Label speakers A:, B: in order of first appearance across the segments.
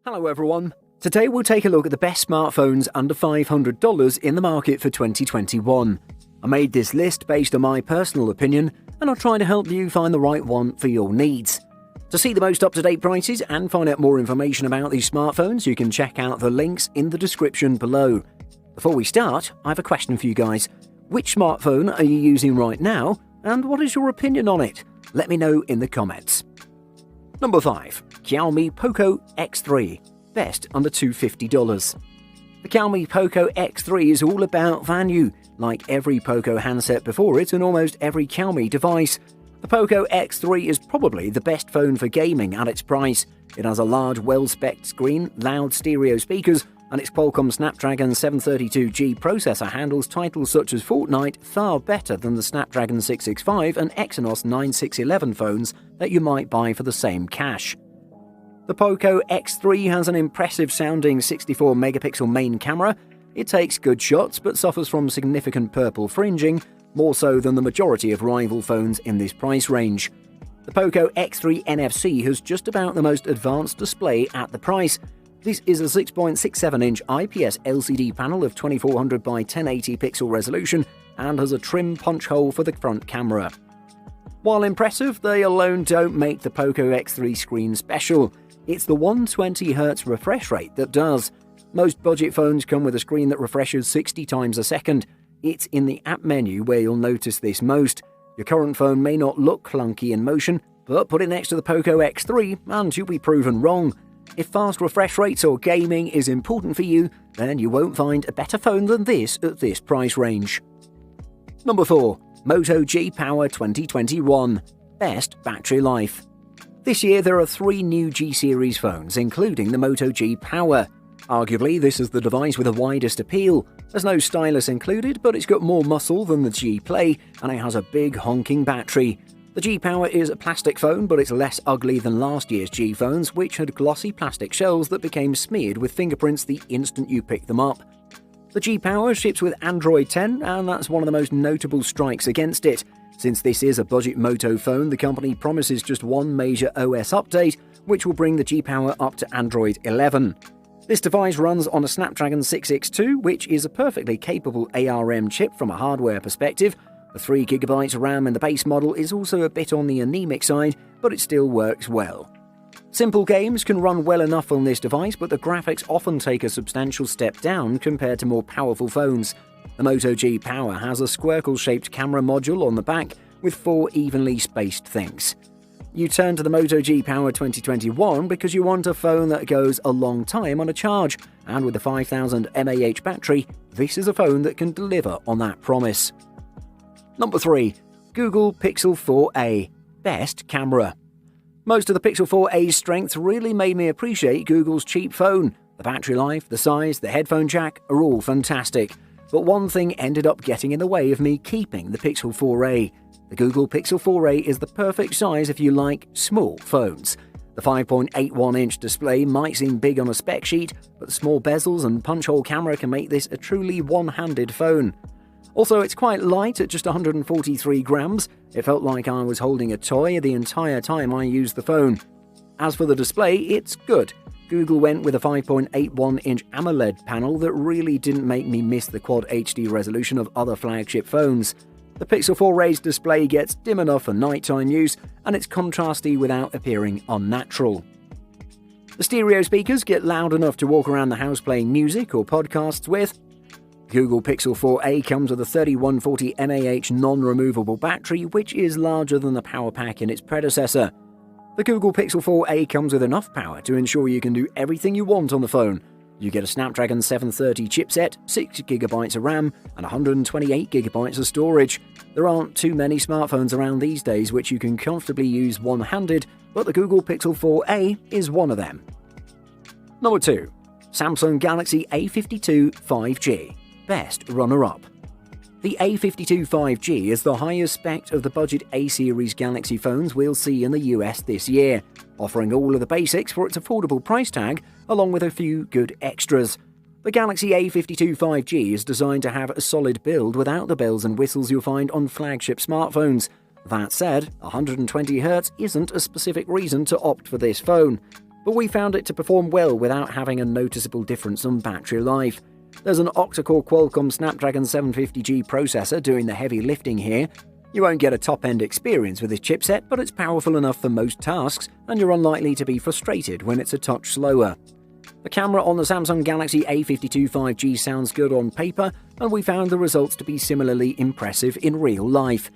A: Hello everyone. Today we'll take a look at the best smartphones under $500 in the market for 2021. I made this list based on my personal opinion, and I'll try to help you find the right one for your needs. To see the most up-to-date prices and find out more information about these smartphones, you can check out the links in the description below. Before we start, I have a question for you guys. Which smartphone are you using right now, and what is your opinion on it? Let me know in the comments. Number 5. Xiaomi Poco X3. Best under $250. The Xiaomi Poco X3 is all about value. Like every Poco handset before it and almost every Xiaomi device, the Poco X3 is probably the best phone for gaming at its price. It has a large, well-spec'd screen, loud stereo speakers, and its Qualcomm Snapdragon 732G processor handles titles such as Fortnite far better than the Snapdragon 665 and Exynos 9611 phones that you might buy for the same cash. The Poco X3 has an impressive sounding 64-megapixel main camera. It takes good shots but suffers from significant purple fringing, more so than the majority of rival phones in this price range. The Poco X3 NFC has just about the most advanced display at the price. This is a 6.67-inch IPS LCD panel of 2400 by 1080 pixel resolution and has a trim punch hole for the front camera. While impressive, they alone don't make the Poco X3 screen special. It's the 120Hz refresh rate that does. Most budget phones come with a screen that refreshes 60 times a second. It's in the app menu where you'll notice this most. Your current phone may not look clunky in motion, but put it next to the Poco X3 and you'll be proven wrong. If fast refresh rates or gaming is important for you, then you won't find a better phone than this at this price range. Number 4. Moto G Power 2021. Best battery life. This year there are 3 new G-series phones, including the Moto G Power. Arguably, this is the device with the widest appeal. There's no stylus included, but it's got more muscle than the G Play, and it has a big honking battery. The G Power is a plastic phone, but it's less ugly than last year's G phones, which had glossy plastic shells that became smeared with fingerprints the instant you picked them up. The G Power ships with Android 10, and that's one of the most notable strikes against it. Since this is a budget Moto phone, the company promises just one major OS update, which will bring the G Power up to Android 11. This device runs on a Snapdragon 662, which is a perfectly capable ARM chip from a hardware perspective. The 3GB RAM in the base model is also a bit on the anemic side, but it still works well. Simple games can run well enough on this device, but the graphics often take a substantial step down compared to more powerful phones. The Moto G Power has a squircle-shaped camera module on the back with 4 evenly spaced things. You turn to the Moto G Power 2021 because you want a phone that goes a long time on a charge, and with a 5000 mAh battery, this is a phone that can deliver on that promise. Number 3. Google Pixel 4a. Best camera. Most of the Pixel 4a's strengths really made me appreciate Google's cheap phone. The battery life, the size, the headphone jack are all fantastic. But one thing ended up getting in the way of me keeping the Pixel 4a. The Google Pixel 4a is the perfect size if you like small phones. The 5.81-inch display might seem big on a spec sheet, but the small bezels and punch-hole camera can make this a truly one-handed phone. Also, it's quite light at just 143 grams. It felt like I was holding a toy the entire time I used the phone. As for the display, it's good. Google went with a 5.81-inch AMOLED panel that really didn't make me miss the Quad HD resolution of other flagship phones. The Pixel 4a's display gets dim enough for nighttime use, and it's contrasty without appearing unnatural. The stereo speakers get loud enough to walk around the house playing music or podcasts with. Google Pixel 4a comes with a 3140 mAh non-removable battery, which is larger than the power pack in its predecessor. The Google Pixel 4a comes with enough power to ensure you can do everything you want on the phone. You get a Snapdragon 730 chipset, 6GB of RAM, and 128GB of storage. There aren't too many smartphones around these days which you can comfortably use one-handed, but the Google Pixel 4a is one of them. Number 2. Samsung Galaxy A52 5G. Best runner-up. The A52 5G is the highest spec of the budget A-series Galaxy phones we'll see in the US this year, offering all of the basics for its affordable price tag, along with a few good extras. The Galaxy A52 5G is designed to have a solid build without the bells and whistles you'll find on flagship smartphones. That said, 120Hz isn't a specific reason to opt for this phone. but we found it to perform well without having a noticeable difference on battery life. There's an octa-core Qualcomm Snapdragon 750G processor doing the heavy lifting here. You won't get a top-end experience with this chipset, but it's powerful enough for most tasks, and you're unlikely to be frustrated when it's a touch slower. The camera on the Samsung Galaxy A52 5G sounds good on paper, and we found the results to be similarly impressive in real life.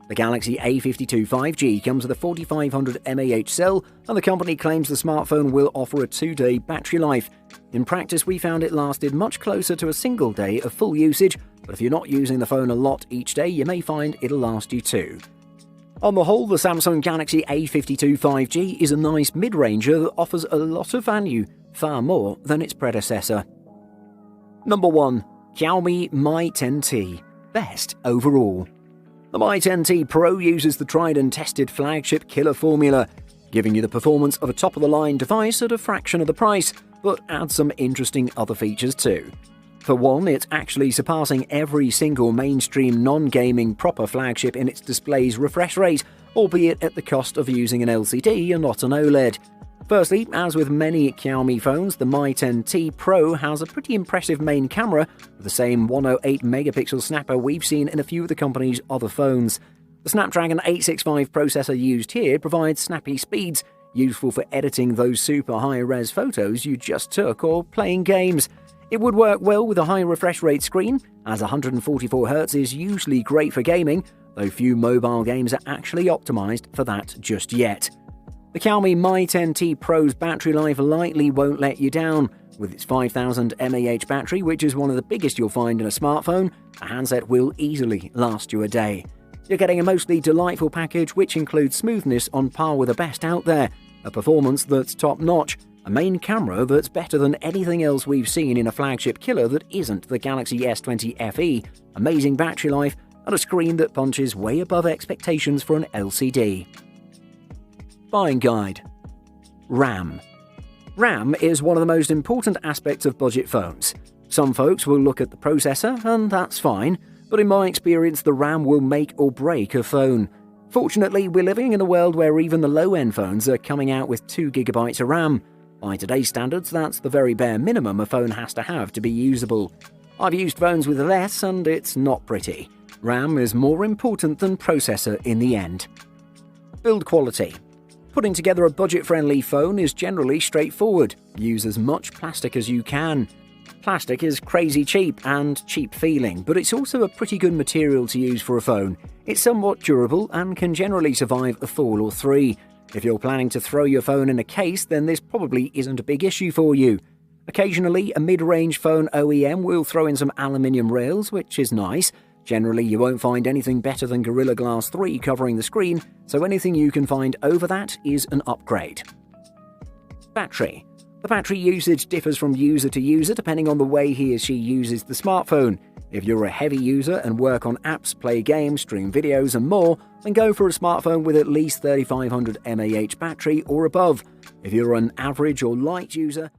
A: The Galaxy A52 5G comes with a 4500 mAh cell, and the company claims the smartphone will offer a 2-day battery life. In practice, we found it lasted much closer to a single day of full usage, but if you're not using the phone a lot each day, you may find it'll last you too. On the whole, the Samsung Galaxy A52 5G is a nice mid-ranger that offers a lot of value, far more than its predecessor. Number 1. Xiaomi Mi 10T. Best overall. The Mi 10T Pro uses the tried and tested flagship killer formula, giving you the performance of a top-of-the-line device at a fraction of the price, but adds some interesting other features too. For one, it's actually surpassing every single mainstream non-gaming proper flagship in its display's refresh rate, albeit at the cost of using an LCD and not an OLED. Firstly, as with many Xiaomi phones, the Mi 10T Pro has a pretty impressive main camera with the same 108-megapixel snapper we've seen in a few of the company's other phones. The Snapdragon 865 processor used here provides snappy speeds, useful for editing those super high-res photos you just took or playing games. It would work well with a high refresh rate screen, as 144Hz is usually great for gaming, though few mobile games are actually optimized for that just yet. The Xiaomi Mi 10T Pro's battery life likely won't let you down. With its 5000 mAh battery, which is one of the biggest you'll find in a smartphone, a handset will easily last you a day. You're getting a mostly delightful package which includes smoothness on par with the best out there, a performance that's top-notch, a main camera that's better than anything else we've seen in a flagship killer that isn't the Galaxy S20 FE, amazing battery life, and a screen that punches way above expectations for an LCD. Buying guide. RAM. RAM is one of the most important aspects of budget phones. Some folks will look at the processor, and that's fine, but in my experience the RAM will make or break a phone. Fortunately, we're living in a world where even the low-end phones are coming out with 2GB of RAM. By today's standards, that's the very bare minimum a phone has to have to be usable. I've used phones with less, and it's not pretty. RAM is more important than processor in the end. Build quality. Putting together a budget-friendly phone is generally straightforward. Use as much plastic as you can. Plastic is crazy cheap and cheap feeling, but it's also a pretty good material to use for a phone. It's somewhat durable and can generally survive a fall or 3. If you're planning to throw your phone in a case, then this probably isn't a big issue for you. Occasionally, a mid-range phone OEM will throw in some aluminium rails, which is nice. Generally, you won't find anything better than Gorilla Glass 3 covering the screen, so anything you can find over that is an upgrade. Battery. The battery usage differs from user to user depending on the way he or she uses the smartphone. If you're a heavy user and work on apps, play games, stream videos and more, then go for a smartphone with at least 3500 mAh battery or above. If you're an average or light user,